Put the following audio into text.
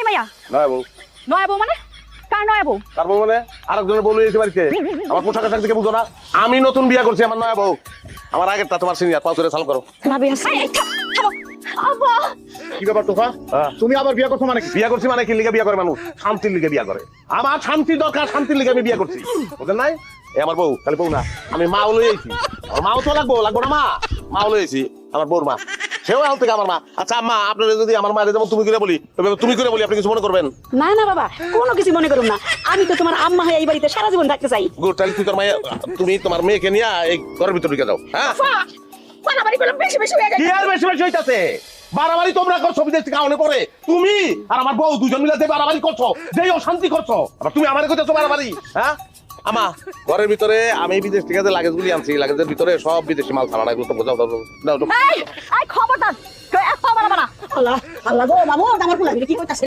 মাইয়া? নয় বউ। নয়া বউ মানে? কার নয়া বউ? কার বউ মানে? আরেকজনের বউ লইয়েছে বাড়িতে। আমার পোশাক আশাক দেখে বুঝো না? আমি নতুন বিয়া করছি, আমার নয়া বউ। আমার আগেরটা তোমার সিনিয়র, পাও করে সালাম করো। ভাবি আছে। থামো। আব্বা। কি ব্যাপার তোফা? তুমি আবার বিয়া করছো মানে কি? বিয়া করছি মানে কি লিগে বিয়া করে মানুষ? শান্তির লিগে বিয়া করে। আমার শান্তি দরকার, শান্তির লিগে আমি বিয়া করছি। বুঝলেন নাই? এ আমার বউ, খালি বউ না, আমি মাও লইয়েছি। আমার মাও তো লাগবো না মা? মাও লইয়েছি, আমার বউর মা। সেও হাল থেকে আমার মা। আচ্ছা আম্মা, আপনারা যদি আমার মায়ের যেমন তুমি করে বলি, তুমি করে বলি, আপনি কিছু মনে করবেন? না না বাবা, কোনো কিছু মনে করুন না। আমি তো তোমার আম্মা হয়ে এই বাড়িতে সারা জীবন থাকতে চাই। গুড, তাহলে তুই তোর মায়ের, তুমি তোমার মেয়েকে নিয়ে এই ঘরের ভিতরে ঢুকে যাও। হ্যাঁ, বাড়াবাড়ি করলাম, বেশি বেশি হয়ে কি আর বেশি বেশি হইতাছে? বাড়াবাড়ি তোমরা করছো বিদেশ থেকে আউনে পরে। তুমি আর আমার বউ দুজন মিলে যে বাড়াবাড়ি করছো, যেই অশান্তি করছো, আবার তুমি আমারে কইতেছো বাড়াবাড়ি? হ্যাঁ আমা, ঘরের ভিতরে আমি বিদেশ থেকে যে লাগেজগুলি আনছি, লাগেজের ভিতরে সব বিদেশি মাল ছাড়া, এগুলো তো বোঝাও। দাও এই খবরদার, কেউ এক পা বাড়াবা না। আল্লাহ আল্লাহ গো, মামু আমার ফুলা কি কইতাছে?